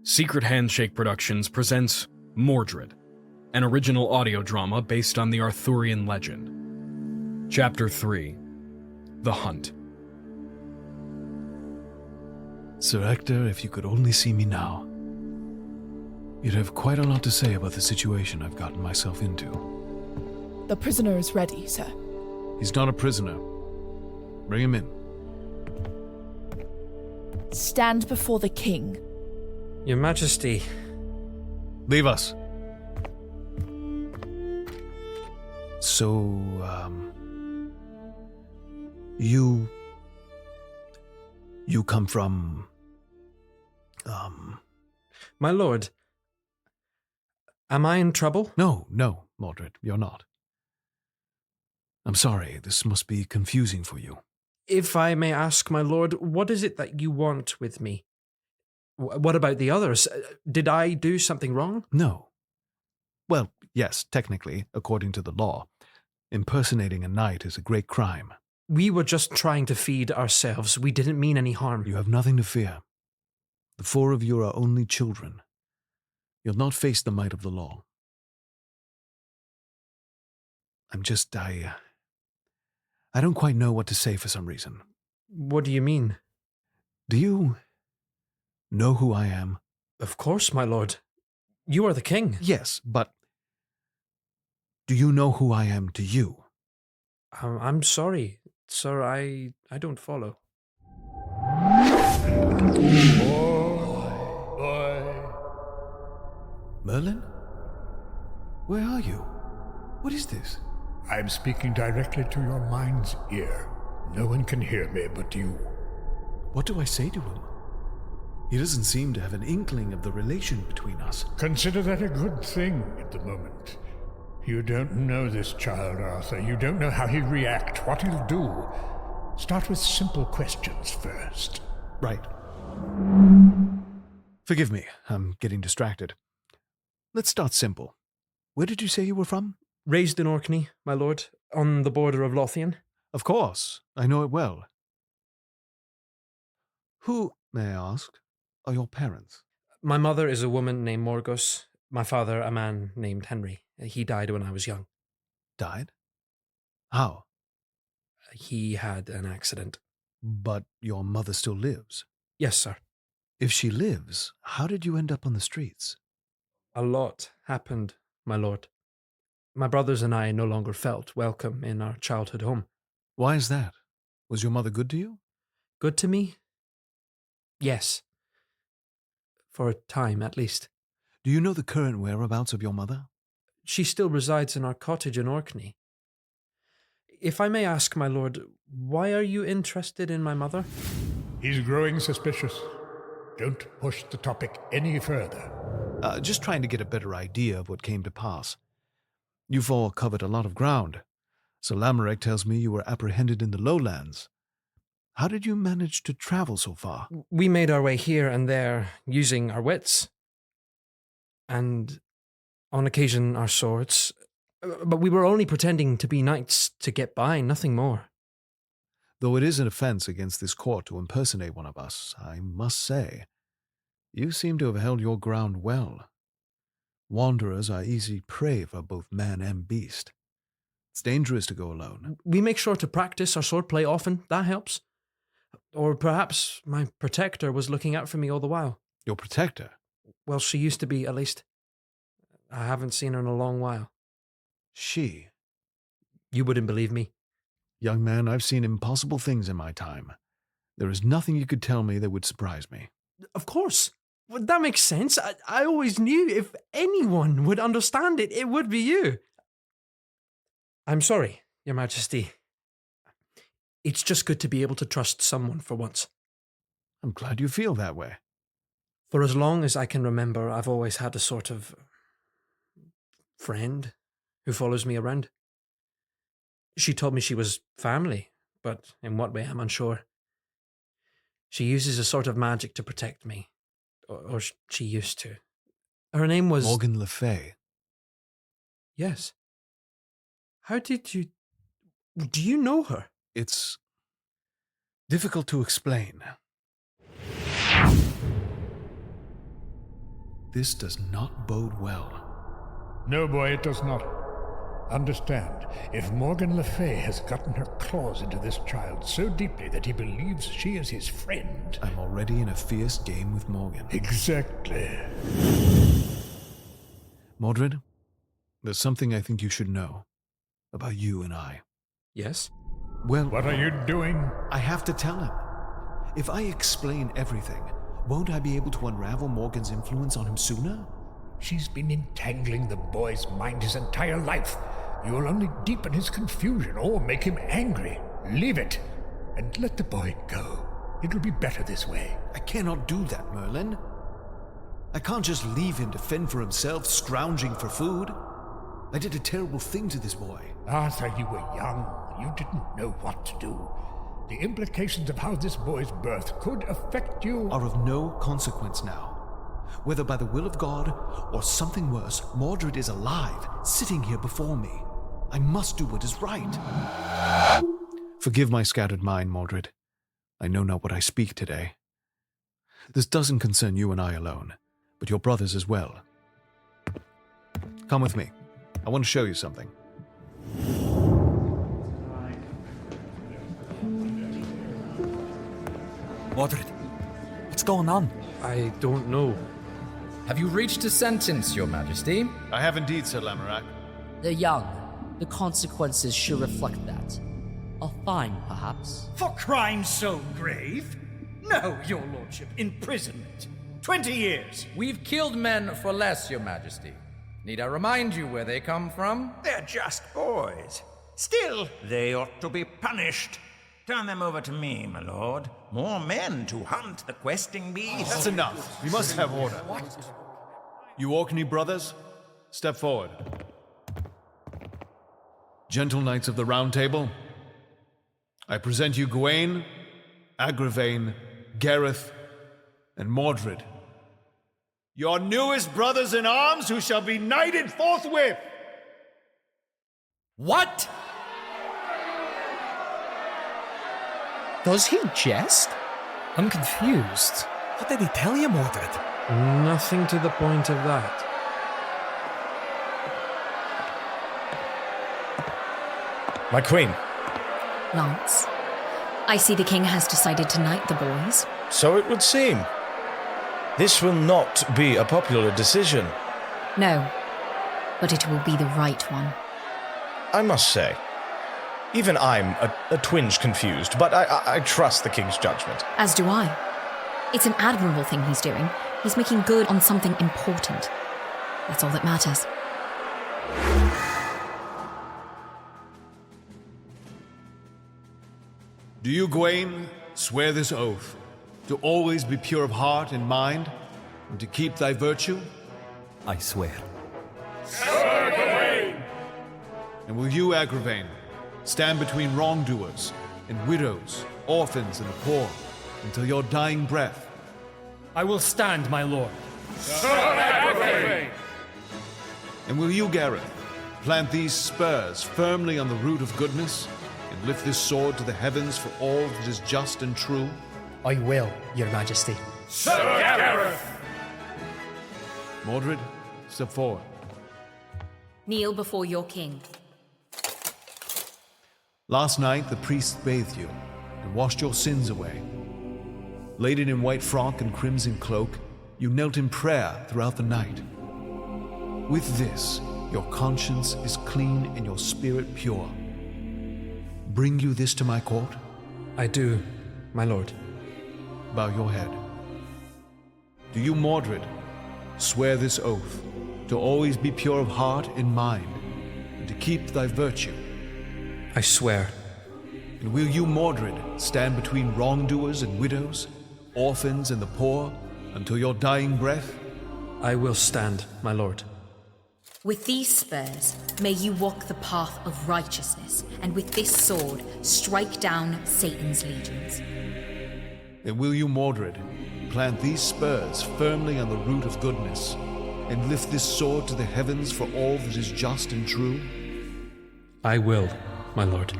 Secret Handshake Productions presents Mordred, an original audio drama based on the Arthurian legend. Chapter 3: The Hunt. Sir Ector, if you could only see me now, you'd have quite a lot to say about the situation I've gotten myself into. The prisoner is ready, sir. He's not a prisoner. Bring him in. Stand before the king. Your Majesty. Leave us. So, you come from, My lord, am I in trouble? No, Mordred, you're not. I'm sorry, this must be confusing for you. If I may ask, my lord, what is it that you want with me? What about the others? Did I do something wrong? No. Well, yes, technically, according to the law, impersonating a knight is a great crime. We were just trying to feed ourselves. We didn't mean any harm. You have nothing to fear. The four of you are only children. You'll not face the might of the law. I don't quite know what to say for some reason. What do you mean? Do you know who I am? Of course, my lord. You are the king. Yes, but do you know who I am to you? I'm sorry, sir. I don't follow. Boy. Merlyn? Where are you? What is this? I'm speaking directly to your mind's ear. No one can hear me but you. What do I say to him? He doesn't seem to have an inkling of the relation between us. Consider that a good thing at the moment. You don't know this child, Arthur. You don't know how he'll react, what he'll do. Start with simple questions first. Right. Forgive me, I'm getting distracted. Let's start simple. Where did you say you were from? Raised in Orkney, my lord, on the border of Lothian. Of course, I know it well. Who, may I ask, are your parents? My mother is a woman named Morgause. My father, a man named Henry. He died when I was young. Died? How? He had an accident. But your mother still lives? Yes, sir. If she lives, how did you end up on the streets? A lot happened, my lord. My brothers and I no longer felt welcome in our childhood home. Why is that? Was your mother good to you? Good to me? Yes. For a time, at least. Do you know the current whereabouts of your mother? She still resides in our cottage in Orkney. If I may ask, my lord, why are you interested in my mother? He's growing suspicious. Don't push the topic any further. Just trying to get a better idea of what came to pass. You've all covered a lot of ground. So Lamorak tells me you were apprehended in the lowlands. How did you manage to travel so far? We made our way here and there, using our wits. And, on occasion, our swords. But we were only pretending to be knights to get by, nothing more. Though it is an offense against this court to impersonate one of us, I must say, you seem to have held your ground well. Wanderers are easy prey for both man and beast. It's dangerous to go alone. We make sure to practice our swordplay often, that helps. Or perhaps my protector was looking out for me all the while. Your protector? Well, she used to be, at least. I haven't seen her in a long while. She? You wouldn't believe me. Young man, I've seen impossible things in my time. There is nothing you could tell me that would surprise me. Of course. Well, that makes sense. I always knew if anyone would understand it, it would be you. I'm sorry, Your Majesty. It's just good to be able to trust someone for once. I'm glad you feel that way. For as long as I can remember, I've always had a sort of friend who follows me around. She told me she was family, but in what way I'm unsure. She uses a sort of magic to protect me. Or she used to. Her name was... Morgan Le Fay. Yes. How did you... Do you know her? It's difficult to explain. This does not bode well. No, boy, it does not. Understand, if Morgan Le Fay has gotten her claws into this child so deeply that he believes she is his friend... I'm already in a fierce game with Morgan. Exactly. Mordred, there's something I think you should know about you and I. Yes? Well, What are you doing? I have to tell him. If I explain everything, won't I be able to unravel Morgan's influence on him sooner? She's been entangling the boy's mind his entire life. You will only deepen his confusion or make him angry. Leave it, and let the boy go. It'll be better this way. I cannot do that, Merlyn. I can't just leave him to fend for himself, scrounging for food. I did a terrible thing to this boy. Arthur, you were young. You didn't know what to do. The implications of how this boy's birth could affect you Are of no consequence now. Whether by the will of God or something worse, Mordred is alive, sitting here before me. I must do what is right. Forgive my scattered mind, Mordred. I know not what I speak today. This doesn't concern you and I alone, but your brothers as well. Come with me. I want to show you something. Mordred, what's going on? I don't know. Have you reached a sentence, Your Majesty? I have indeed, Sir Lamorak. They're young. The consequences should reflect that. A fine, perhaps. For crimes so grave? No, your lordship. Imprisonment. 20 years. We've killed men for less, Your Majesty. Need I remind you where they come from? They're just boys. Still, they ought to be punished. Turn them over to me, my lord. More men to hunt the questing beast. That's enough. We must have order. What? You Orkney brothers, step forward. Gentle knights of the Round Table, I present you Gawain, Agravaine, Gareth, and Mordred, your newest brothers in arms who shall be knighted forthwith. What? Does he jest? I'm confused. What did he tell you, Mordred? Nothing to the point of that. My queen. Lance, I see the king has decided to knight the boys. So it would seem. This will not be a popular decision. No, but it will be the right one. I must say, even I'm a twinge confused, but I trust the king's judgment. As do I. It's an admirable thing he's doing. He's making good on something important. That's all that matters. Do you, Gawain, swear this oath, to always be pure of heart and mind, and to keep thy virtue? I swear. Sir Gawain! And will you, Agravaine, stand between wrongdoers and widows, orphans and the poor, until your dying breath? I will stand, my lord. Sir Agravaine! And will you, Gareth, plant these spurs firmly on the root of goodness, and lift this sword to the heavens for all that is just and true? I will, Your Majesty. Sir Gareth! Mordred, step forward. Kneel before your king. Last night the priest bathed you and washed your sins away. Laden in white frock and crimson cloak, you knelt in prayer throughout the night. With this, your conscience is clean and your spirit pure. Bring you this to my court? I do, my lord. Bow your head. Do you, Mordred, swear this oath, to always be pure of heart and mind, and to keep thy virtue? I swear. And will you, Mordred, stand between wrongdoers and widows, orphans and the poor, until your dying breath? I will stand, my lord. With these spurs, may you walk the path of righteousness, and with this sword, strike down Satan's legions. And will you, Mordred, plant these spurs firmly on the root of goodness, and lift this sword to the heavens for all that is just and true? I will, my lord.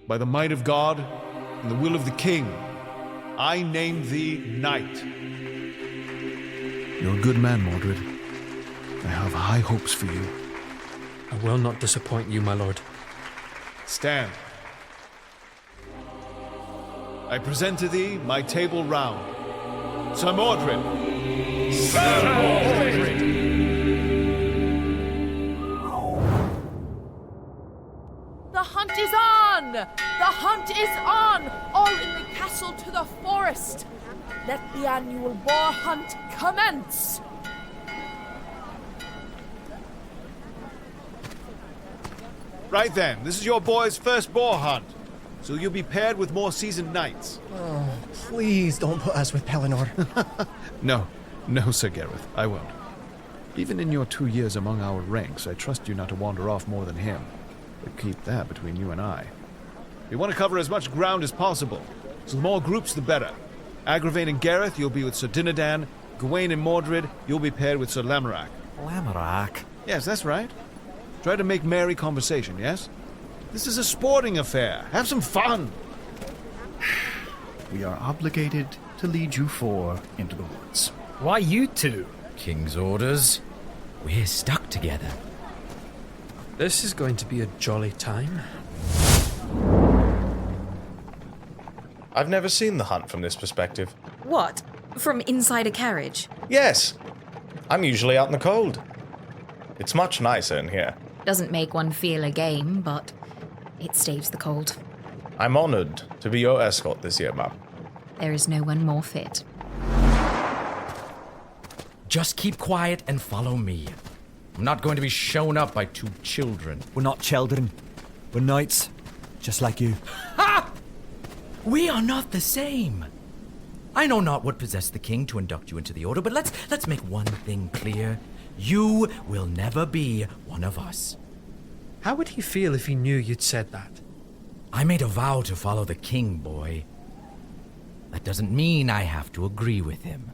By the might of God and the will of the king, I name thee knight. You're a good man, Mordred. I have high hopes for you. I will not disappoint you, my lord. Stand. I present to thee my table round. Sir Mordred. Sir Mordred! The hunt is on! The hunt is on! All in the castle to the forest! Let the annual boar hunt commence! Right then, this is your boy's first boar hunt, so you'll be paired with more seasoned knights. Oh, please don't put us with Pellinore. No, Sir Gareth, I won't. Even in your 2 years among our ranks, I trust you not to wander off more than him. But keep that between you and I. We want to cover as much ground as possible, so the more groups the better. Agravaine and Gareth, you'll be with Sir Dinadan. Gawain and Mordred, you'll be paired with Sir Lamorak. Lamorak? Yes, that's right. Try to make merry conversation, yes? This is a sporting affair. Have some fun. We are obligated to lead you four into the woods. Why you two? King's orders. We're stuck together. This is going to be a jolly time. I've never seen the hunt from this perspective. What? From inside a carriage? Yes. I'm usually out in the cold. It's much nicer in here. Doesn't make one feel a game, but it staves the cold. I'm honored to be your escort this year, ma'am. There is no one more fit. Just keep quiet and follow me. I'm not going to be shown up by two children. We're not children. We're knights. Just like you. Ha! We are not the same. I know not what possessed the king to induct you into the order, but let's make one thing clear. You will never be one of us. How would he feel if he knew you'd said that? I made a vow to follow the king, boy. That doesn't mean I have to agree with him.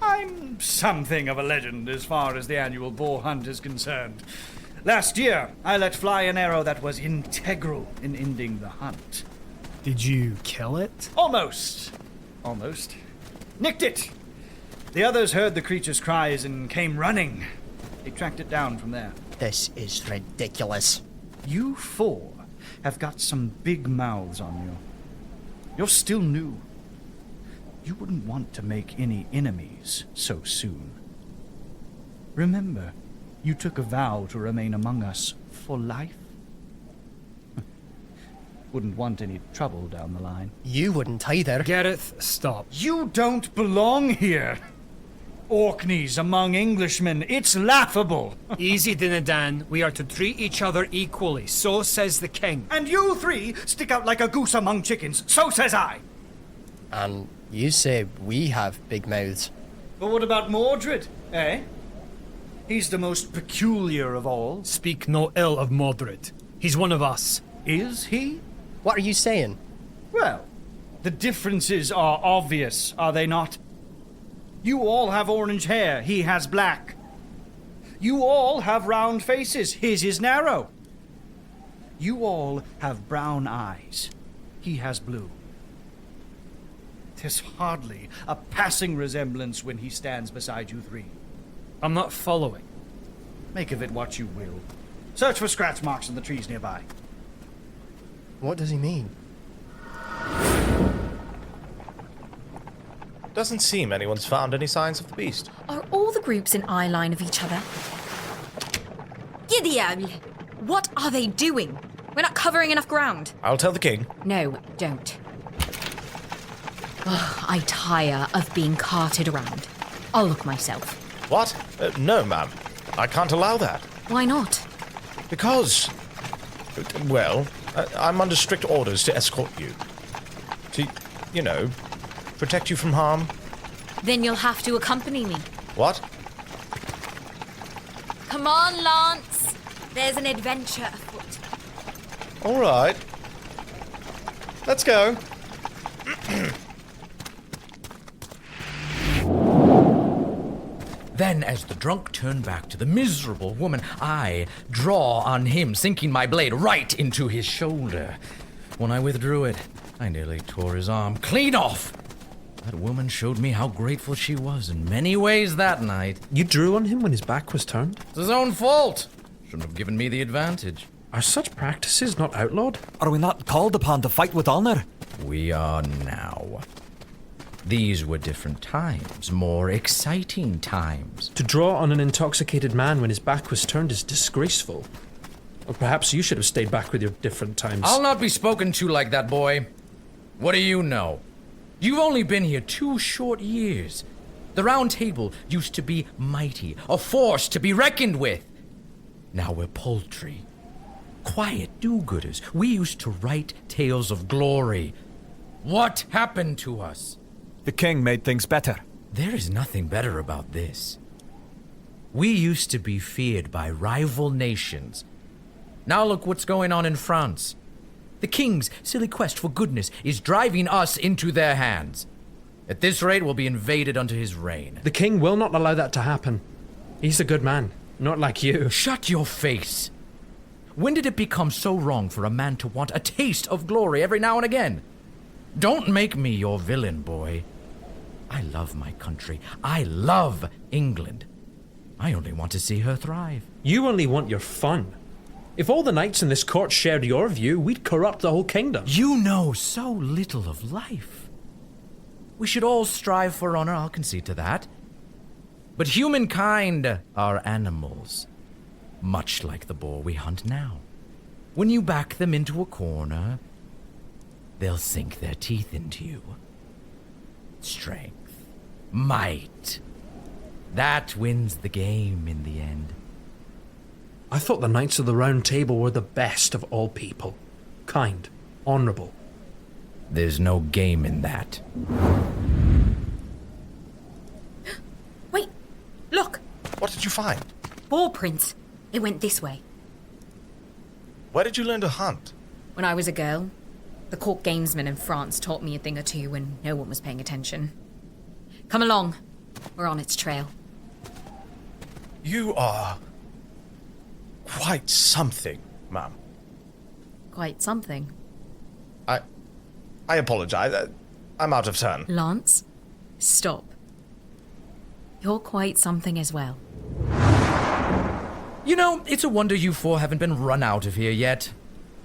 I'm something of a legend as far as the annual boar hunt is concerned. Last year, I let fly an arrow that was integral in ending the hunt. Did you kill it? Almost. Nicked it. The others heard the creature's cries and came running. They tracked it down from there. This is ridiculous. You four have got some big mouths on you. You're still new. You wouldn't want to make any enemies so soon. Remember, you took a vow to remain among us for life. Wouldn't want any trouble down the line. You wouldn't either. Gareth, stop. You don't belong here. Orkneys among Englishmen, it's laughable. Easy, Dinadan. We are to treat each other equally. So says the king. And you three stick out like a goose among chickens. So says I. And you say we have big mouths. But what about Mordred, eh? He's the most peculiar of all. Speak no ill of Mordred. He's one of us. Is he? What are you saying? Well, the differences are obvious, are they not? You all have orange hair, he has black. You all have round faces, his is narrow. You all have brown eyes, he has blue. There's hardly a passing resemblance when he stands beside you three. I'm not following. Make of it what you will. Search for scratch marks in the trees nearby. What does he mean? Doesn't seem anyone's found any signs of the beast. Are all the groups in eye line of each other? Gidiable! What are they doing? We're not covering enough ground. I'll tell the king. No, don't. Ugh, I tire of being carted around. I'll look myself. What? No, ma'am. I can't allow that. Why not? Because... well, I'm under strict orders to escort you. To, protect you from harm. Then you'll have to accompany me. What? Come on, Lance. There's an adventure afoot. All right. Let's go. Then, as the drunk turned back to the miserable woman, I draw on him, sinking my blade right into his shoulder. When I withdrew it, I nearly tore his arm clean off. That woman showed me how grateful she was in many ways that night. You drew on him when his back was turned? It's his own fault. Shouldn't have given me the advantage. Are such practices not outlawed? Are we not called upon to fight with honor? We are now. These were different times, more exciting times. To draw on an intoxicated man when his back was turned is disgraceful. Or perhaps you should have stayed back with your different times. I'll not be spoken to like that, boy. What do you know? You've only been here 2 short years. The Round Table used to be mighty, a force to be reckoned with. Now we're paltry. Quiet do-gooders. We used to write tales of glory. What happened to us? The king made things better. There is nothing better about this. We used to be feared by rival nations. Now look what's going on in France. The king's silly quest for goodness is driving us into their hands. At this rate, we'll be invaded under his reign. The king will not allow that to happen. He's a good man, not like you. Shut your face. When did it become so wrong for a man to want a taste of glory every now and again? Don't make me your villain, boy. I love my country. I love England. I only want to see her thrive. You only want your fun. If all the knights in this court shared your view, we'd corrupt the whole kingdom. You know so little of life. We should all strive for honor, I'll concede to that. But humankind are animals, much like the boar we hunt now. When you back them into a corner, they'll sink their teeth into you. Strength, might, that wins the game in the end. I thought the Knights of the Round Table were the best of all people. Kind, honourable. There's no game in that. Wait, look! What did you find? Boar prints. It went this way. Where did you learn to hunt? When I was a girl, the court gamesmen in France taught me a thing or two when no one was paying attention. Come along. We're on its trail. You are quite something, ma'am. Quite something. I apologize. I'm out of turn. Lance, stop. You're quite something as well. You know, it's a wonder you 4 haven't been run out of here yet.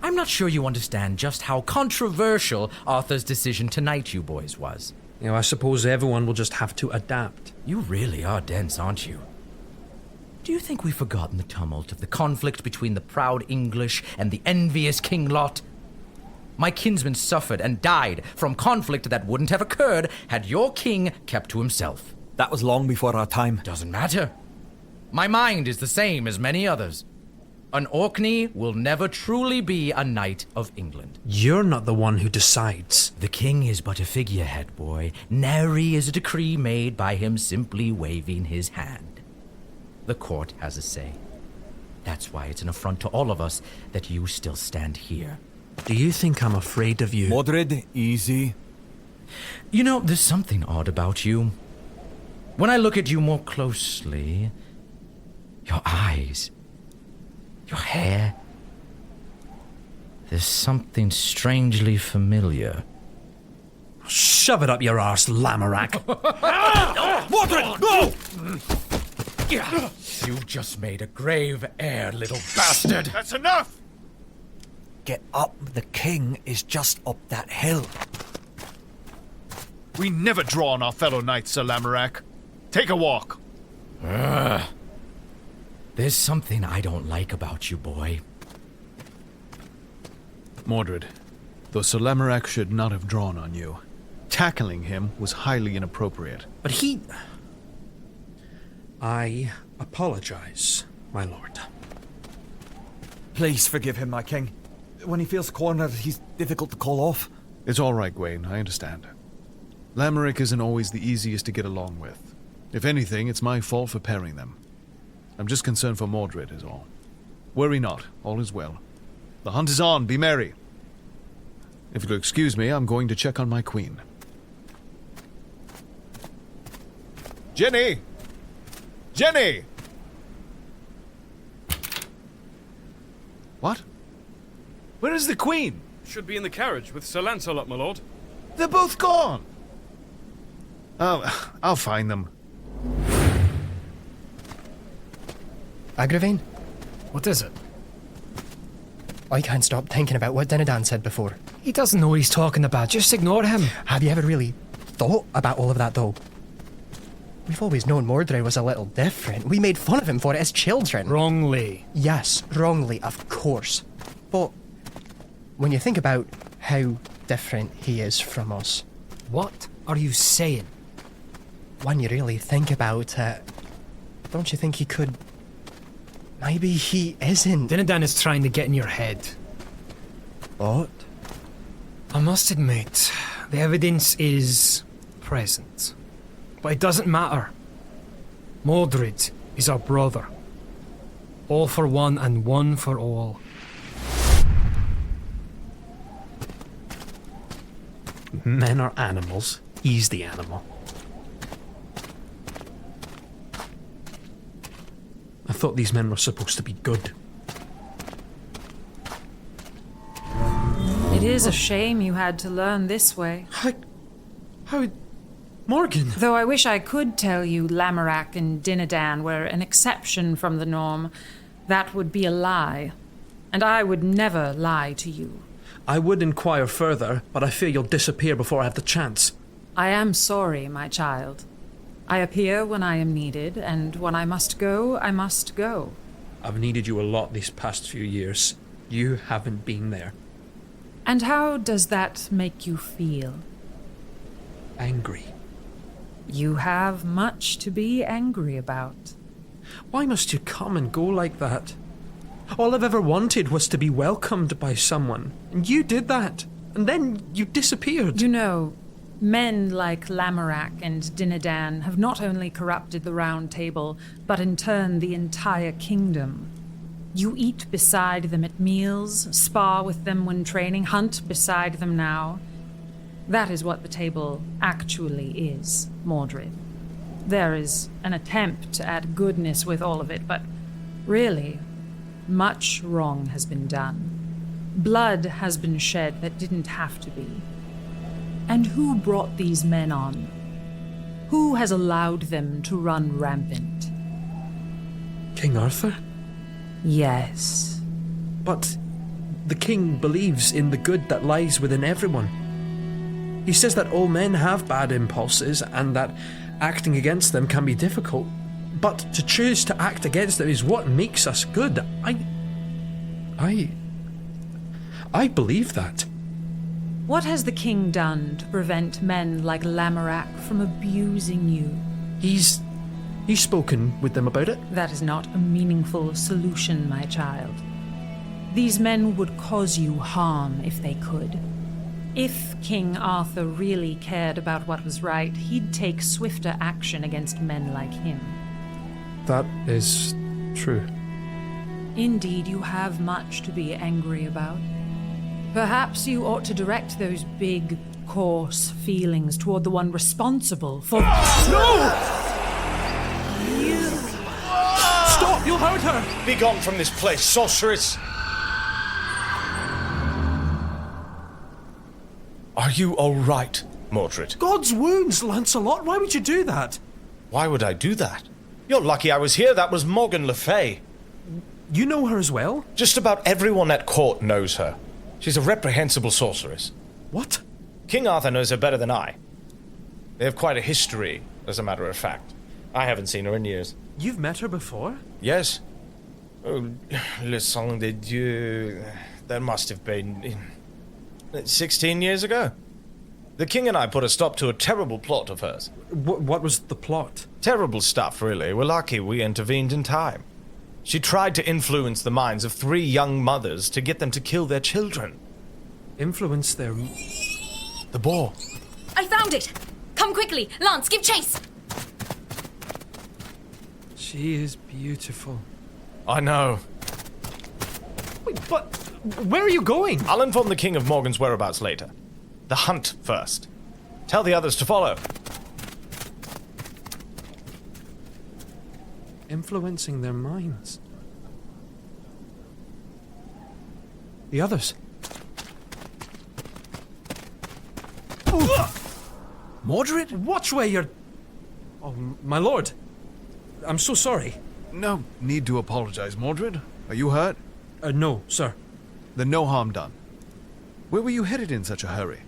I'm not sure you understand just how controversial Arthur's decision to knight you boys was. You know, I suppose everyone will just have to adapt. You really are dense, aren't you? Do you think we've forgotten the tumult of the conflict between the proud English and the envious King Lot? My kinsmen suffered and died from conflict that wouldn't have occurred had your king kept to himself. That was long before our time. Doesn't matter. My mind is the same as many others. An Orkney will never truly be a knight of England. You're not the one who decides. The king is but a figurehead, boy. Nary is a decree made by him simply waving his hand. The court has a say. That's why it's an affront to all of us that you still stand here. Do you think I'm afraid of you? Mordred, easy. You know, there's something odd about you. When I look at you more closely, your eyes, your hair, there's something strangely familiar. Shove it up your arse, Lamorak. Mordred, no! You just made a grave error, little bastard. That's enough! Get up, the king is just up that hill. We never draw on our fellow knights, Sir Lamorak. Take a walk. There's something I don't like about you, boy. Mordred, though Sir Lamorak should not have drawn on you, tackling him was highly inappropriate. But he... I apologize, my lord. Please forgive him, my king. When he feels cornered, he's difficult to call off. It's all right, Gawain, I understand. Lamorak isn't always the easiest to get along with. If anything, it's my fault for pairing them. I'm just concerned for Mordred, is all. Worry not, all is well. The hunt is on, be merry. If you'll excuse me, I'm going to check on my queen. Jenny! Jenny! What? Where is the queen? Should be in the carriage with Sir Lancelot, my lord. They're both gone! Oh, I'll find them. Agravaine? What is it? I can't stop thinking about what Dinadan said before. He doesn't know what he's talking about. Just ignore him. Have you ever really thought about all of that, though? We've always known Mordred was a little different. We made fun of him for it as children. Wrongly. Yes, wrongly, of course. But when you think about how different he is from us... What are you saying? When you really think about it, don't you think he could... Maybe he isn't. Dinadan is trying to get in your head. What? I must admit, the evidence is present. But it doesn't matter. Mordred is our brother. All for one and one for all. Men are animals. He's the animal. I thought these men were supposed to be good. It is a shame you had to learn this way. How... Morgan! Though I wish I could tell you Lamorak and Dinadan were an exception from the norm, that would be a lie. And I would never lie to you. I would inquire further, but I fear you'll disappear before I have the chance. I am sorry, my child. I appear when I am needed, and when I must go, I must go. I've needed you a lot these past few years. You haven't been there. And how does that make you feel? Angry. You have much to be angry about. Why must you come and go like that? All I've ever wanted was to be welcomed by someone, and you did that, and then you disappeared. You know, men like Lamorak and Dinadan have not only corrupted the Round Table, but in turn the entire kingdom. You eat beside them at meals, spar with them when training, hunt beside them now. That is what the table actually is, Mordred. There is an attempt at goodness with all of it, but really, much wrong has been done. Blood has been shed that didn't have to be. And who brought these men on? Who has allowed them to run rampant? King Arthur? Yes. But the king believes in the good that lies within everyone. He says that all men have bad impulses and that acting against them can be difficult. But to choose to act against them is what makes us good. I believe that. What has the king done to prevent men like Lamorak from abusing you? He's spoken with them about it. That is not a meaningful solution, my child. These men would cause you harm if they could. If King Arthur really cared about what was right, he'd take swifter action against men like him. That is true. Indeed, you have much to be angry about. Perhaps you ought to direct those big, coarse feelings toward the one responsible for... No! Stop! You'll hurt her! Be gone from this place, sorceress! Are you all right, Mordred? God's wounds, Lancelot! Why would you do that? Why would I do that? You're lucky I was here. That was Morgan Le Fay. You know her as well? Just about everyone at court knows her. She's a reprehensible sorceress. What? King Arthur knows her better than I. They have quite a history, as a matter of fact. I haven't seen her in years. You've met her before? Yes. Oh, le sang de Dieu. That must have been 16 years ago. The king and I put a stop to a terrible plot of hers. What was the plot? Terrible stuff, really. We're lucky we intervened in time. She tried to influence the minds of 3 young mothers to get them to kill their children. Influence their... The boar. I found it! Come quickly! Lance, give chase! She is beautiful. I know. Wait, but where are you going? I'll inform the king of Morgan's whereabouts later. The hunt first. Tell the others to follow. Influencing their minds. The others. Mordred? Watch where you're... Oh, my lord. I'm so sorry. No need to apologize, Mordred. Are you hurt? No, sir. Then no harm done. Where were you headed in such a hurry?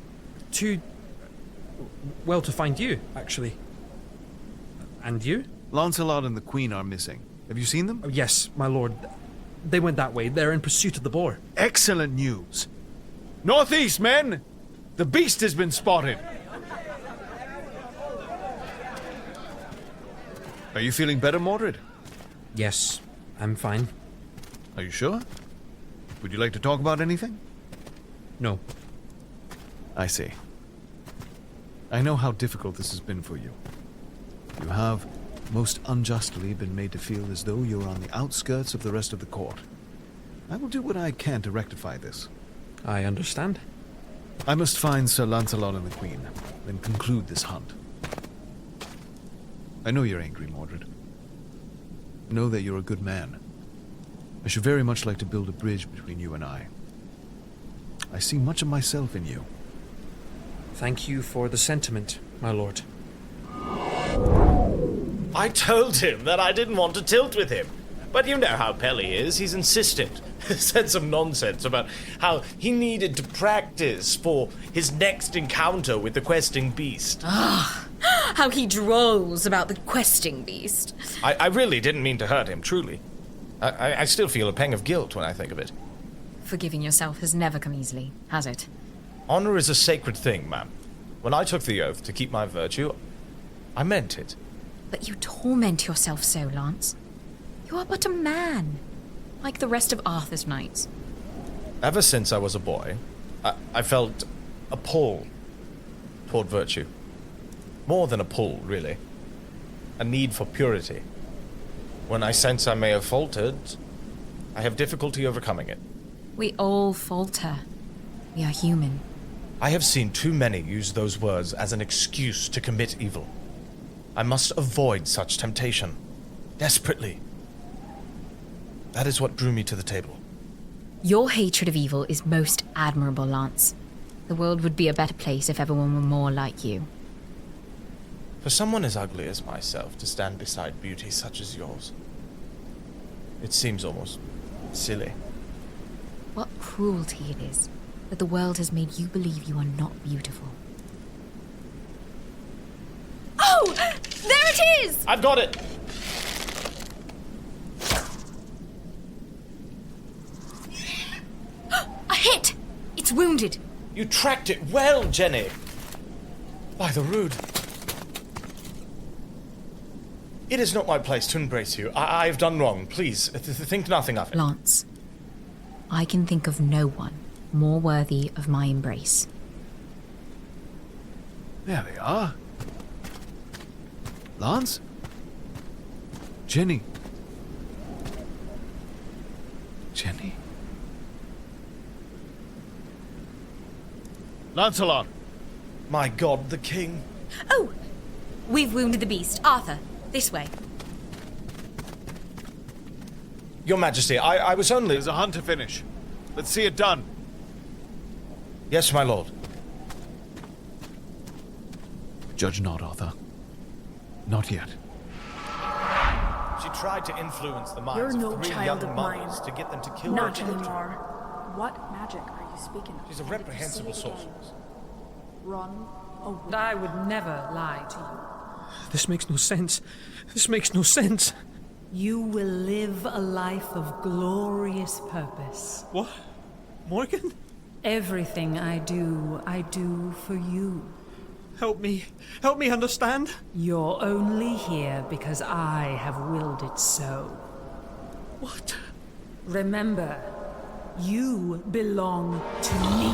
Well, to find you, actually. And you? Lancelot and the Queen are missing. Have you seen them? Oh, yes, my lord. They went that way. They're in pursuit of the boar. Excellent news. Northeast, men! The beast has been spotted. Are you feeling better, Mordred? Yes, I'm fine. Are you sure? Would you like to talk about anything? No. I see. I know how difficult this has been for you. You have, most unjustly, been made to feel as though you're on the outskirts of the rest of the court. I will do what I can to rectify this. I understand. I must find Sir Lancelot and the Queen, then conclude this hunt. I know you're angry, Mordred. I know that you're a good man. I should very much like to build a bridge between you and I. I see much of myself in you. Thank you for the sentiment, my lord. I told him that I didn't want to tilt with him. But you know how Pelly is. He's insistent. Said some nonsense about how he needed to practice for his next encounter with the questing beast. Ah, how he drolls about the questing beast. I really didn't mean to hurt him, truly. I still feel a pang of guilt when I think of it. Forgiving yourself has never come easily, has it? Honor is a sacred thing, ma'am. When I took the oath to keep my virtue, I meant it. But you torment yourself so, Lance. You are but a man, like the rest of Arthur's knights. Ever since I was a boy, I felt a pull toward virtue. More than a pull, really. A need for purity. When I sense I may have faltered, I have difficulty overcoming it. We all falter. We are human. I have seen too many use those words as an excuse to commit evil. I must avoid such temptation. Desperately. That is what drew me to the table. Your hatred of evil is most admirable, Lance. The world would be a better place if everyone were more like you. For someone as ugly as myself to stand beside beauty such as yours, it seems almost silly. What cruelty it is that the world has made you believe you are not beautiful. Oh! There it is! I've got it! A hit! It's wounded. You tracked it well, Jenny. By the rood. It is not my place to embrace you. I have done wrong. Please, think nothing of it. Lance, I can think of no one more worthy of my embrace. There they are. Lance? Jenny? Jenny? Lancelot! My God, the king. Oh! We've wounded the beast. Arthur, this way. Your Majesty, I was only... There's a hunt to finish. Let's see it done. Yes, my lord. Judge not, Arthur. Not yet. She tried to influence the minds You're of no 3 child young of mothers mine. to get them to kill Not their children. anymore. What magic are you speaking of? She's a reprehensible sorceress. Run away. I would never lie to you. This makes no sense. This makes no sense. You will live a life of glorious purpose. What? Morgan? Everything I do for you. Help me understand. You're only here because I have willed it so. What? Remember, you belong to me.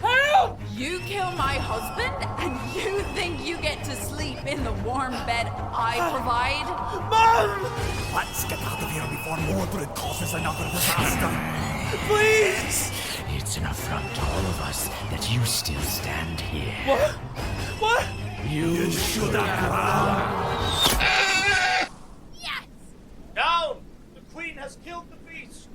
Help! You kill my husband, and you think you get to sleep in the warm bed I provide? Mom! Let's get out of here before Mordred causes another disaster. Please! It's an affront to all of us that you still stand here. What? What? You should have run. Down! The queen has killed the beast!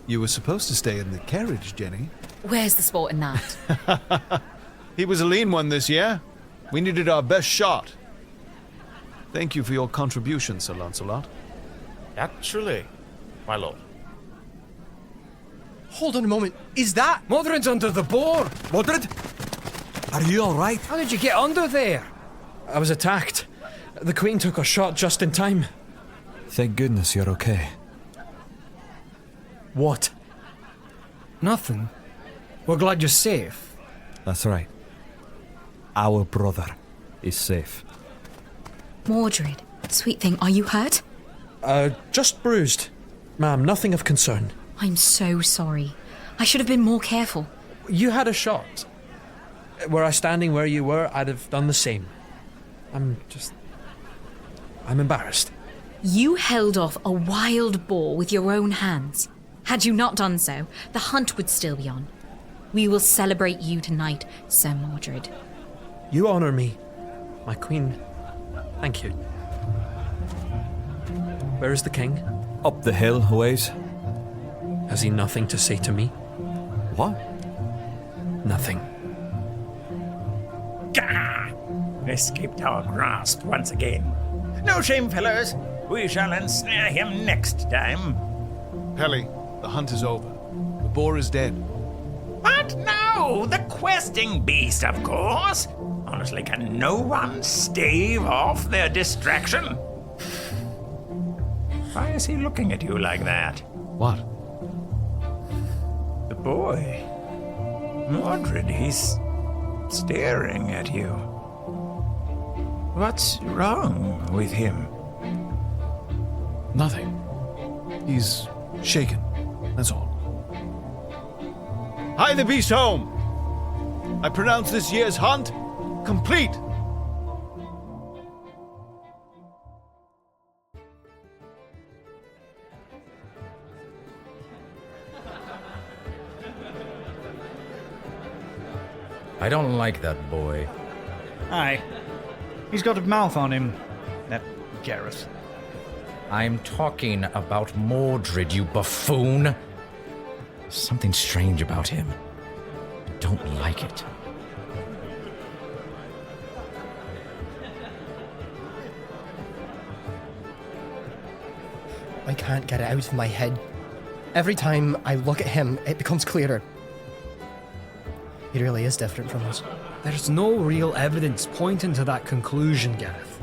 You were supposed to stay in the carriage, Jenny. Where's the sport in that? He was a lean one this year. We needed our best shot. Thank you for your contribution, Sir Lancelot. Naturally, my lord. Hold on a moment. Is that... Mordred's under the boar! Mordred? Are you alright? How did you get under there? I was attacked. The Queen took a shot just in time. Thank goodness you're okay. What? Nothing. We're glad you're safe. That's right. Our brother is safe. Mordred, sweet thing, are you hurt? Just bruised. Ma'am, nothing of concern. I'm so sorry. I should have been more careful. You had a shot. Were I standing where you were, I'd have done the same. I'm embarrassed. You held off a wild boar with your own hands. Had you not done so, the hunt would still be on. We will celebrate you tonight, Sir Mordred. You honor me, my queen. Thank you. Where is the king? Up the hill a ways. Has he nothing to say to me? What? Nothing. Gah! Escaped our grasp once again. No shame, fellows. We shall ensnare him next time. Pelly, the hunt is over. The boar is dead. What? No! The questing beast, of course! Honestly, can no one stave off their distraction? Why is he looking at you like that? What? The boy. Mordred, he's staring at you. What's wrong with him? Nothing. He's shaken, that's all. Hie the beast home! I pronounce this year's hunt complete! I don't like that boy. Aye. He's got a mouth on him. That Gareth. I'm talking about Mordred, you buffoon. Something strange about him. I don't like it. I can't get it out of my head. Every time I look at him, it becomes clearer. He really is different from us. There's no real evidence pointing to that conclusion, Gareth.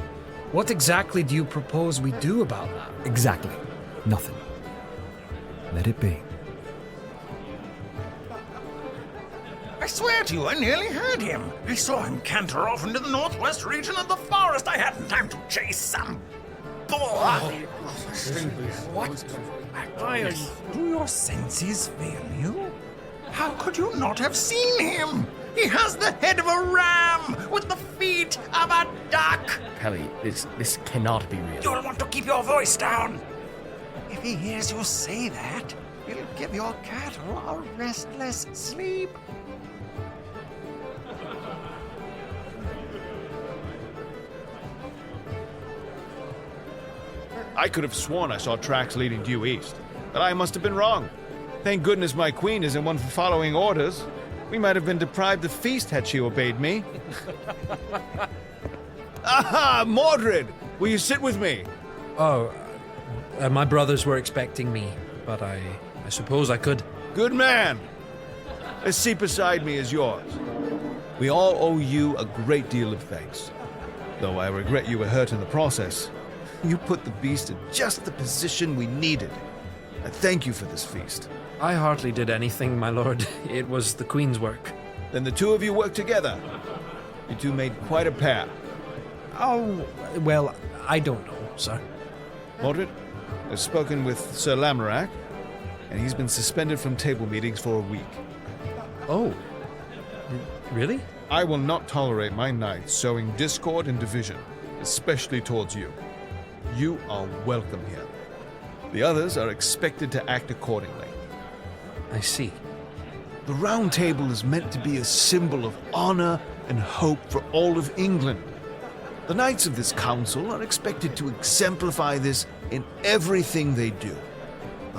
What exactly do you propose we do about that? Exactly. Nothing. Let it be. I swear to you, I nearly heard him. I saw him canter off into the northwest region of the forest. I hadn't time to chase some boar. What? Do your senses fail you? How could you not have seen him? He has the head of a ram with the feet of a duck. Pelly, this cannot be real. You'll want to keep your voice down. If he hears you say that, he'll give your cattle a restless sleep. I could have sworn I saw tracks leading due east, but I must have been wrong. Thank goodness my queen isn't one for following orders. We might have been deprived of feast had she obeyed me. Aha, Mordred! Will you sit with me? Oh, my brothers were expecting me, but I suppose I could. Good man! A seat beside me is yours. We all owe you a great deal of thanks. Though I regret you were hurt in the process. You put the beast in just the position we needed. I thank you for this feast. I hardly did anything, my lord. It was the Queen's work. Then the two of you worked together. You two made quite a pair. Oh, well, I don't know, sir. Mordred, I've spoken with Sir Lamorak, and he's been suspended from table meetings for a week. Oh, really? I will not tolerate my knights sowing discord and division, especially towards you. You are welcome here. The others are expected to act accordingly. I see. The Round Table is meant to be a symbol of honor and hope for all of England. The knights of this council are expected to exemplify this in everything they do.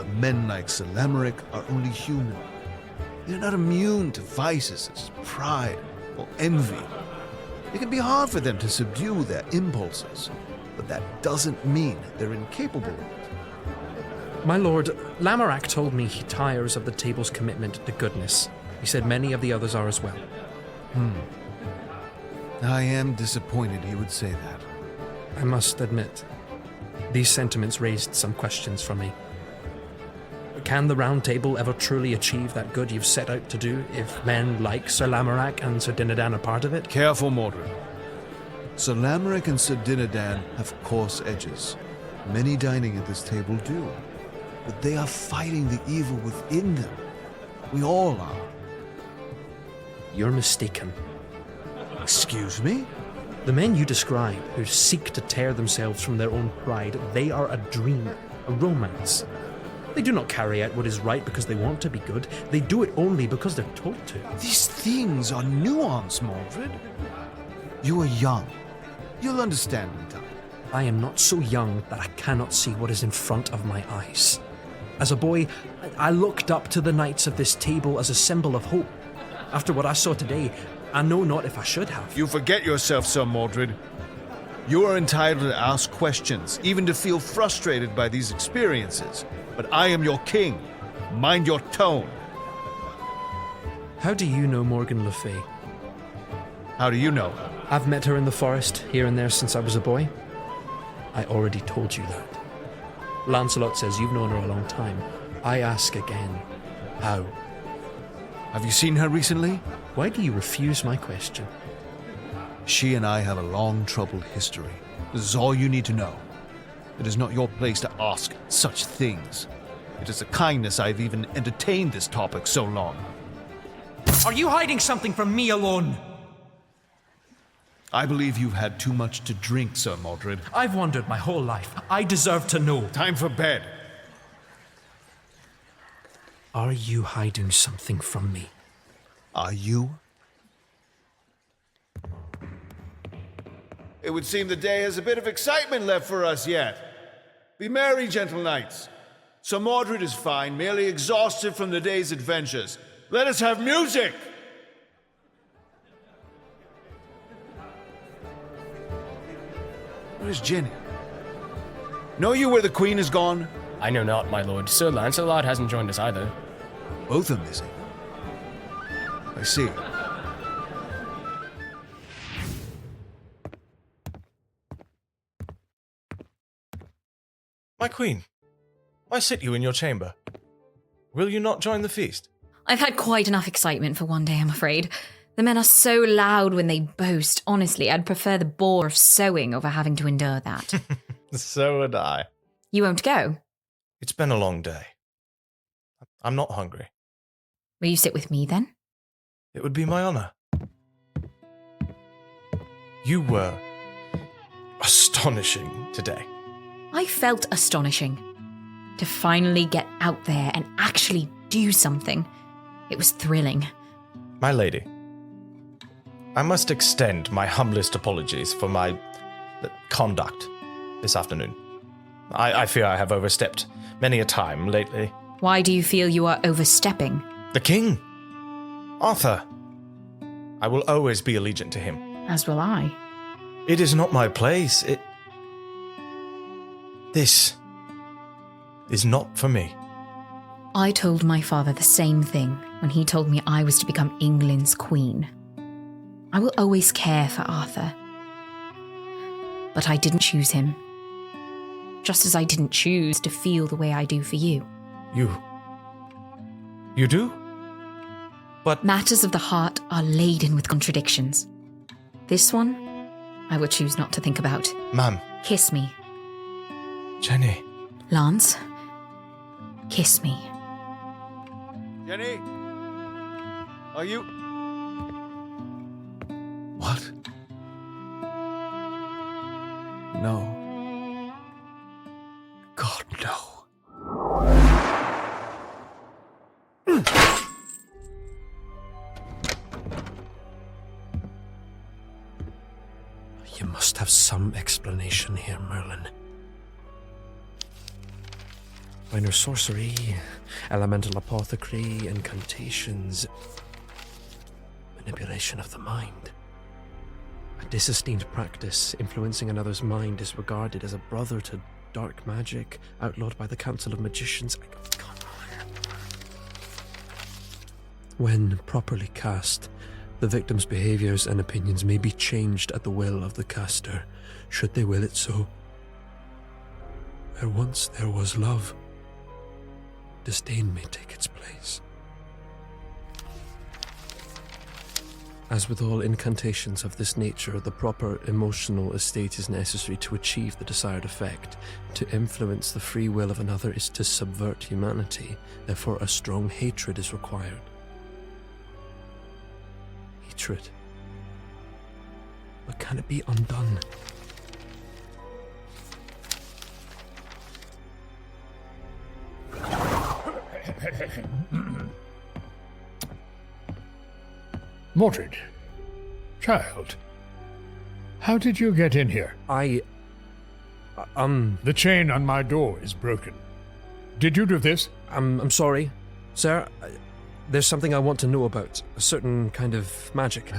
but men like Sir Lamorak are only human. They're not immune to vices such as pride or envy. It can be hard for them to subdue their impulses, but that doesn't mean they're incapable of it. My lord, Lamorak told me he tires of the table's commitment to goodness. He said many of the others are as well. I am disappointed he would say that. I must admit, these sentiments raised some questions for me. Can the Round Table ever truly achieve that good you've set out to do if men like Sir Lamorak and Sir Dinadan are part of it? Careful, Mordred. Sir Lamorak and Sir Dinadan have coarse edges. Many dining at this table do. But they are fighting the evil within them. We all are. You're mistaken. Excuse me? The men you describe, who seek to tear themselves from their own pride, they are a dream, a romance. They do not carry out what is right because they want to be good. They do it only because they're told to. These things are nuanced, Mordred. You are young. You'll understand in time. I am not so young that I cannot see what is in front of my eyes. As a boy, I looked up to the knights of this table as a symbol of hope. After what I saw today, I know not if I should have. You forget yourself, Sir Mordred. You are entitled to ask questions, even to feel frustrated by these experiences. But I am your king. Mind your tone. How do you know Morgan Le Fay? How do you know? I've met her in the forest, here and there since I was a boy. I already told you that. Lancelot says you've known her a long time. I ask again, how? Have you seen her recently? Why do you refuse my question? She and I have a long, troubled history. This is all you need to know. It is not your place to ask such things. It is a kindness I've even entertained this topic so long. Are you hiding something from me alone? I believe you've had too much to drink, Sir Mordred. I've wondered my whole life. I deserve to know. Time for bed. Are you hiding something from me? Are you? It would seem the day has a bit of excitement left for us yet. Be merry, gentle knights. Sir Mordred is fine, merely exhausted from the day's adventures. Let us have music! Where's Jenny? Know you where the Queen is gone? I know not, my lord. Sir Lancelot hasn't joined us either. Both are missing. I see. My queen, why sit you in your chamber? Will you not join the feast? I've had quite enough excitement for one day, I'm afraid. The men are so loud when they boast. Honestly, I'd prefer the bore of sewing over having to endure that. So would I. You won't go? It's been a long day. I'm not hungry. Will you sit with me then? It would be my honor. You were astonishing today. I felt astonishing. To finally get out there and actually do something. It was thrilling. My lady, I must extend my humblest apologies for my conduct this afternoon. I fear I have overstepped many a time lately. Why do you feel you are overstepping? The king! Arthur! I will always be allegiant to him. As will I. It is not my place. This is not for me. I told my father the same thing when he told me I was to become England's queen. I will always care for Arthur. But I didn't choose him. Just as I didn't choose to feel the way I do for you. You do? But matters of the heart are laden with contradictions. This one, I would choose not to think about. Ma'am. Kiss me. Jenny. Lance, kiss me. Jenny? Are you... What? No. God, no. You must have some explanation here, Merlyn. Minor sorcery, elemental apothecary, incantations, manipulation of the mind. A disesteemed practice influencing another's mind is regarded as a brother to dark magic, outlawed by the Council of Magicians. When properly cast, the victim's behaviors and opinions may be changed at the will of the caster, should they will it so. Where once there was love, disdain may take its place. As with all incantations of this nature, the proper emotional state is necessary to achieve the desired effect. To influence the free will of another is to subvert humanity, therefore a strong hatred is required. Hatred. But can it be undone? Mordred, child, how did you get in here? The chain on my door is broken. Did you do this? I'm sorry, sir. There's something I want to know about. A certain kind of magic.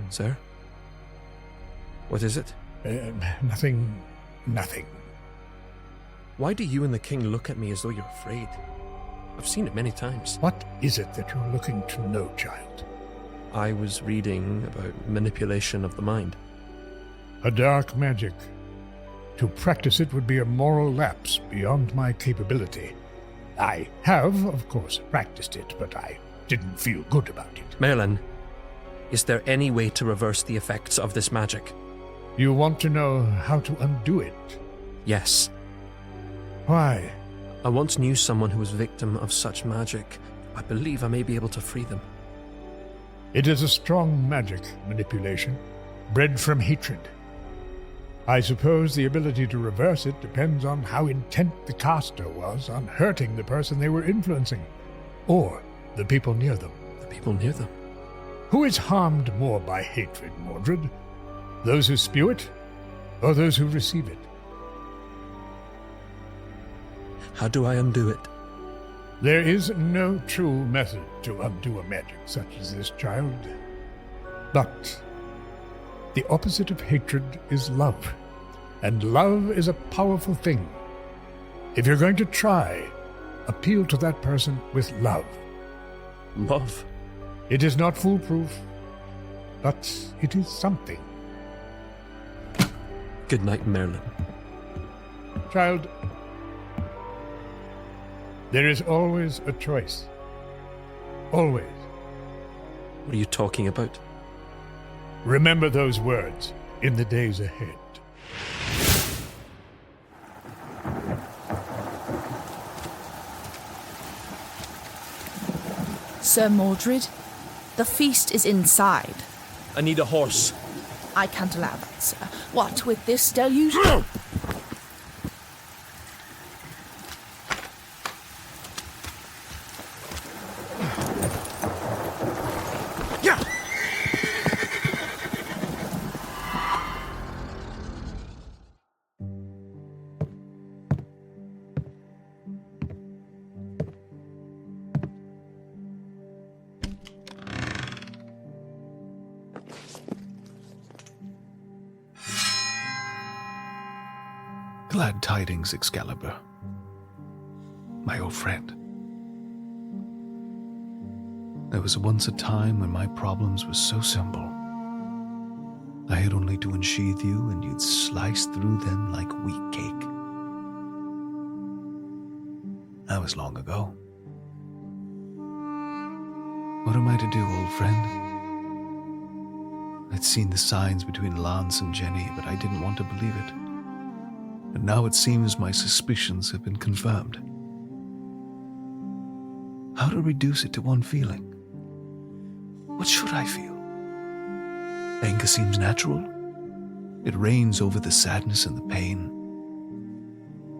Sir? What is it? Nothing. Why do you and the king look at me as though you're afraid? I've seen it many times. What is it that you're looking to know, child? I was reading about manipulation of the mind. A dark magic. To practice it would be a moral lapse beyond my capability. I have, of course, practiced it, but I didn't feel good about it. Merlyn, is there any way to reverse the effects of this magic? You want to know how to undo it? Yes. Why? I once knew someone who was victim of such magic. I believe I may be able to free them. It is a strong magic manipulation, bred from hatred. I suppose the ability to reverse it depends on how intent the caster was on hurting the person they were influencing, or the people near them. The people near them? Who is harmed more by hatred, Mordred? Those who spew it, or those who receive it? How do I undo it? There is no true method to undo a magic such as this, child. But the opposite of hatred is love, and love is a powerful thing. If you're going to try, appeal to that person with love. Love? It is not foolproof, but it is something. Good night, Merlyn. Child, there is always a choice. Always. What are you talking about? Remember those words in the days ahead. Sir Mordred, the feast is inside. I need a horse. I can't allow that, sir. What with this deluge? Glad tidings, Excalibur. My old friend. There was once a time when my problems were so simple. I had only to unsheath you and you'd slice through them like wheat cake. That was long ago. What am I to do, old friend? I'd seen the signs between Lance and Jenny, but I didn't want to believe it. And now it seems my suspicions have been confirmed. How to reduce it to one feeling? What should I feel? Anger seems natural. It reigns over the sadness and the pain.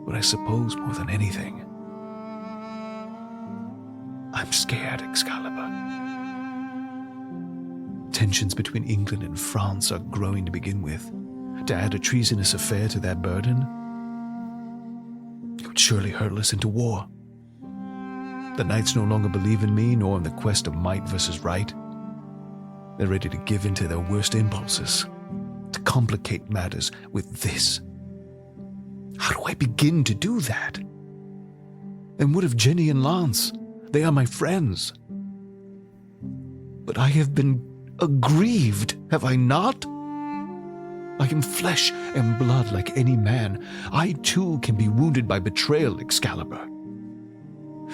But I suppose more than anything, I'm scared, Excalibur. Tensions between England and France are growing to begin with. To add a treasonous affair to that burden, would surely hurl us into war. The knights no longer believe in me, nor in the quest of might versus right. They're ready to give in to their worst impulses, to complicate matters with this. How do I begin to do that? And what of Jenny and Lance? They are my friends. But I have been aggrieved, have I not? I am flesh and blood like any man. I too can be wounded by betrayal, Excalibur.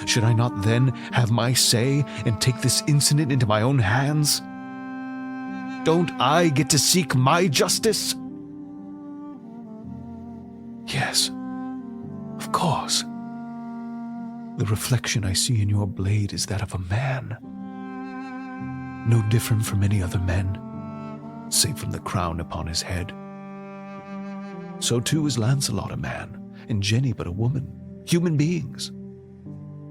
Should I not then have my say and take this incident into my own hands? Don't I get to seek my justice? Yes, of course. The reflection I see in your blade is that of a man. No different from any other men, save from the crown upon his head. So too is Lancelot a man, and Jenny but a woman, human beings.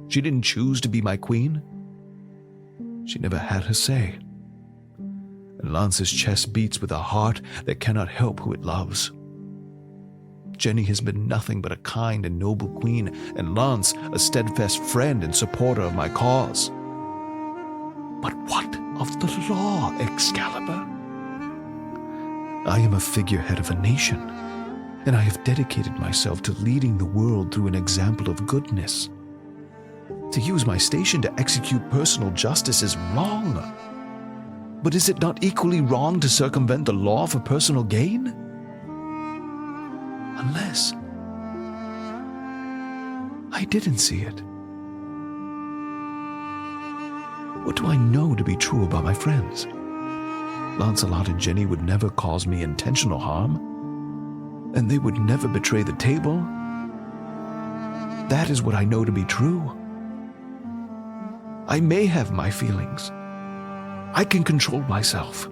She didn't choose to be my queen. She never had her say. And Lance's chest beats with a heart that cannot help who it loves. Jenny has been nothing but a kind and noble queen, and Lance a steadfast friend and supporter of my cause. But what of the law, Excalibur? I am a figurehead of a nation, and I have dedicated myself to leading the world through an example of goodness. To use my station to execute personal justice is wrong. But is it not equally wrong to circumvent the law for personal gain? Unless I didn't see it. What do I know to be true about my friends? Lancelot and Jenny would never cause me intentional harm, and they would never betray the table. That is what I know to be true. I may have my feelings. I can control myself.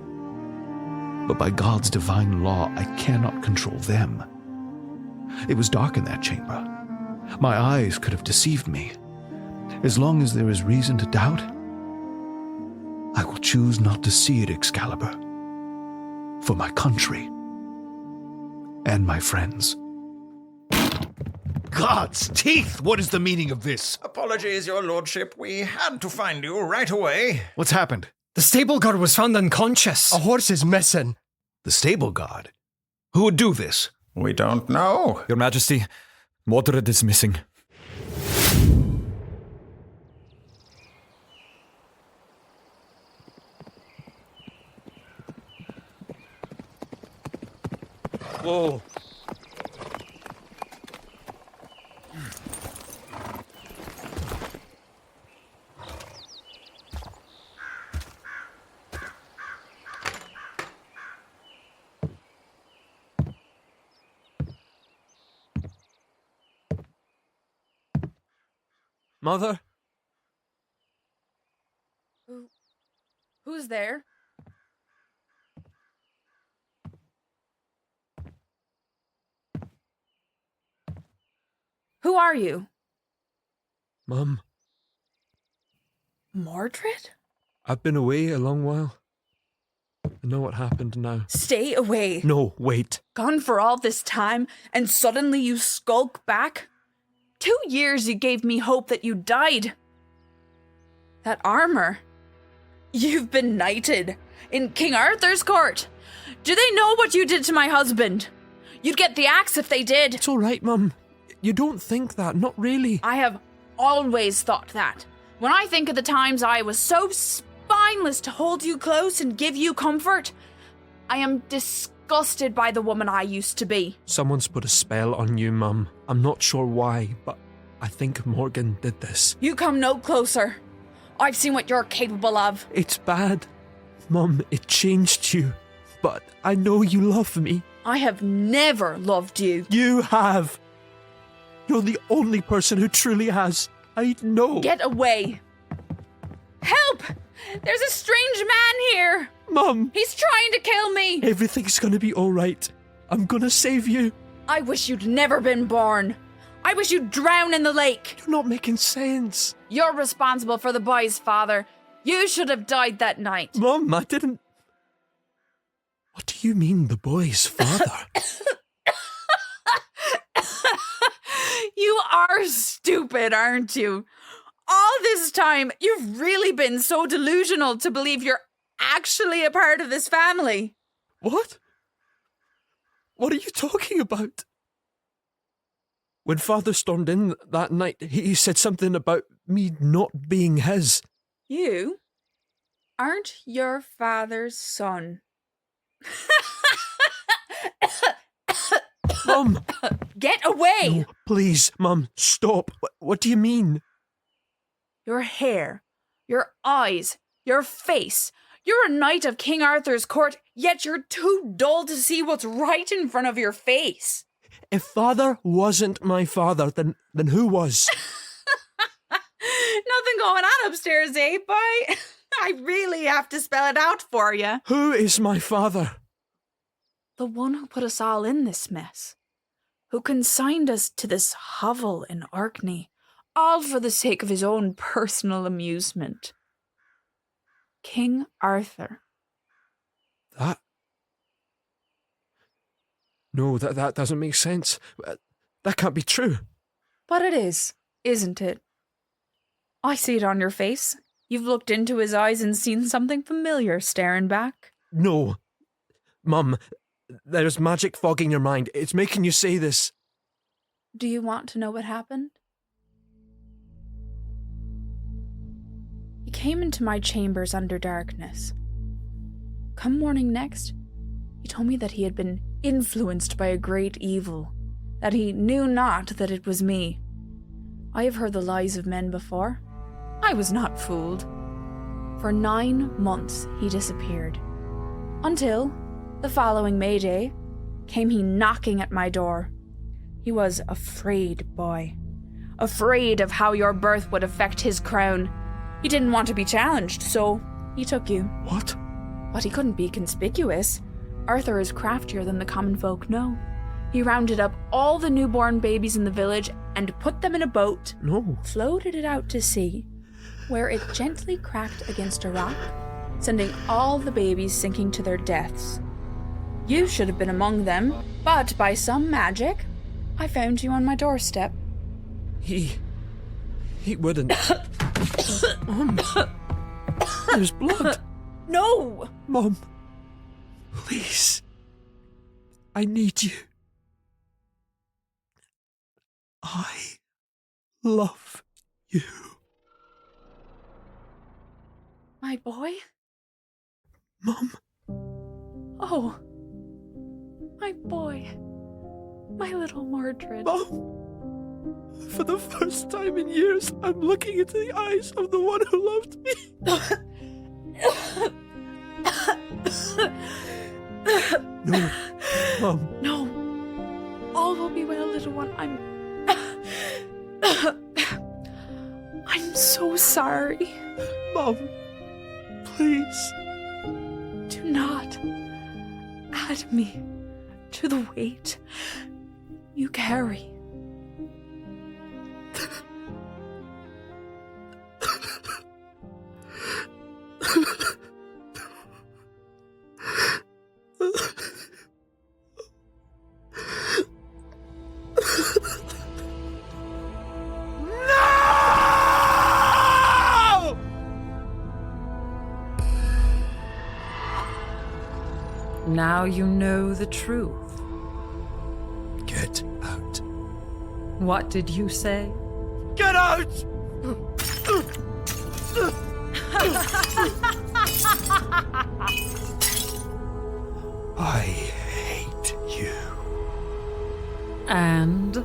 But by God's divine law, I cannot control them. It was dark in that chamber. My eyes could have deceived me. As long as there is reason to doubt, I will choose not to see it, Excalibur. For my country and my friends. God's teeth! What is the meaning of this? Apologies, your lordship. We had to find you right away. What's happened? The stable guard was found unconscious. A horse is missing. The stable guard? Who would do this? We don't know. Your Majesty, Mordred is missing. Whoa. Mother? Who's there? Who are you? Mum. Mordred? I've been away a long while. I know what happened now. Stay away. No, wait. Gone for all this time, and suddenly you skulk back? 2 years you gave me hope that you died. That armor. You've been knighted in King Arthur's court. Do they know what you did to my husband? You'd get the axe if they did. It's all right, Mum. You don't think that, not really. I have always thought that. When I think of the times I was so spineless to hold you close and give you comfort, I am disgusted by the woman I used to be. Someone's put a spell on you, Mum. I'm not sure why, but I think Morgan did this. You come no closer. I've seen what you're capable of. It's bad. Mum, it changed you. But I know you love me. I have never loved you. You have. You're the only person who truly has. I know. Get away. Help! There's a strange man here. Mum. He's trying to kill me. Everything's gonna be all right. I'm gonna save you. I wish you'd never been born. I wish you'd drown in the lake. You're not making sense. You're responsible for the boy's father. You should have died that night. Mum, I didn't... What do you mean, the boy's father? You are stupid, aren't you? All this time, you've really been so delusional to believe you're actually a part of this family. What? What are you talking about? When Father stormed in that night, he said something about me not being his. You aren't your father's son. Mum! Get away! No, please, Mum, stop. What do you mean? Your hair, your eyes, your face. You're a knight of King Arthur's court, yet you're too dull to see what's right in front of your face. If Father wasn't my father, then who was? Nothing going on upstairs, eh, boy? I really have to spell it out for you. Who is my father? The one who put us all in this mess. Who consigned us to this hovel in Orkney, all for the sake of his own personal amusement. King Arthur. That? No, that doesn't make sense. That can't be true. But it is, isn't it? I see it on your face. You've looked into his eyes and seen something familiar staring back. No. Mum, there's magic fogging your mind. It's making you say this. Do you want to know what happened? He came into my chambers under darkness. Come morning next, he told me that he had been influenced by a great evil, that he knew not that it was me. I have heard the lies of men before. I was not fooled. For 9 months he disappeared. Until, the following May Day, came he knocking at my door. He was afraid, boy. Afraid of how your birth would affect his crown. He didn't want to be challenged, so he took you. What? But he couldn't be conspicuous. Arthur is craftier than the common folk know. He rounded up all the newborn babies in the village and put them in a boat. No. Floated it out to sea, where it gently cracked against a rock, sending all the babies sinking to their deaths. You should have been among them, but by some magic, I found you on my doorstep. He wouldn't. Mum, there's blood. No! Mum, please. I need you. I love you. My boy? Mum. Oh, my boy. My little Mordred. Mum. For the first time in years, I'm looking into the eyes of the one who loved me. No, Mum. No. All will be well, little one. I'm so sorry. Mum, please. Do not add me to the weight you carry. Now you know the truth. Get out. What did you say? Get out! I hate you. And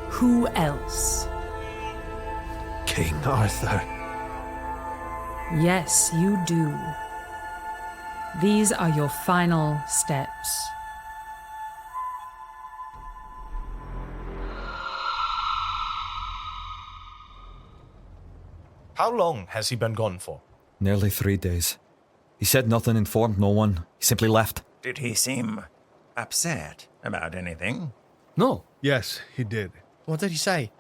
who else? King Arthur. Yes, you do. These are your final steps. How long has he been gone for? Nearly 3 days. He said nothing, informed no one. He simply left. Did he seem upset about anything? No. Yes, he did. What did he say?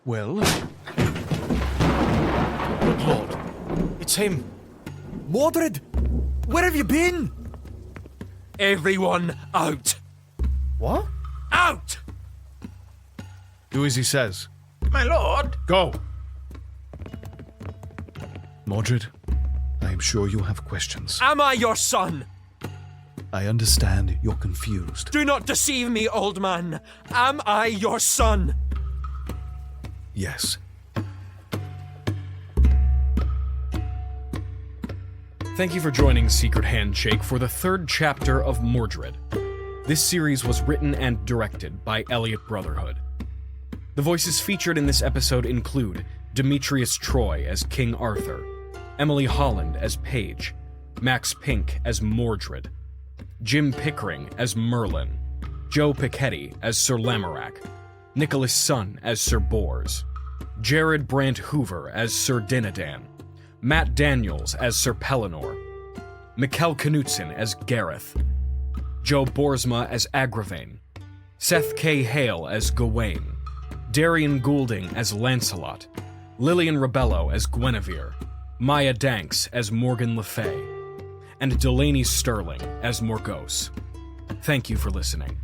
Well... Good Lord. It's him. Mordred! Where have you been? Everyone out. What? Out! Do as he says. My lord! Go! Mordred, I am sure you have questions. Am I your son? I understand you're confused. Do not deceive me, old man. Am I your son? Yes. Thank you for joining Secret Handshake for the third chapter of Mordred. This series was written and directed by Elliott Brotherhood. The voices featured in this episode include Demetrios Troy as King Arthur, Emily Holland as Paige, Max Pink as Mordred, Jim Pickering as Merlyn, Joe Picchetti as Sir Lamorak, Nicholas Sun as Sir Bors, Jared Brandt Hoover as Sir Dinadan, Matt Daniels as Sir Pellinore, Mikkel Knutson as Gareth, Joe Boersma as Agravaine, Seth K. Hale as Gawain, Darian Goulding as Lancelot, Lillian Rebello as Guinevere, Maya Danks as Morgan Le Fay, and Delaney Sterling as Morgause. Thank you for listening.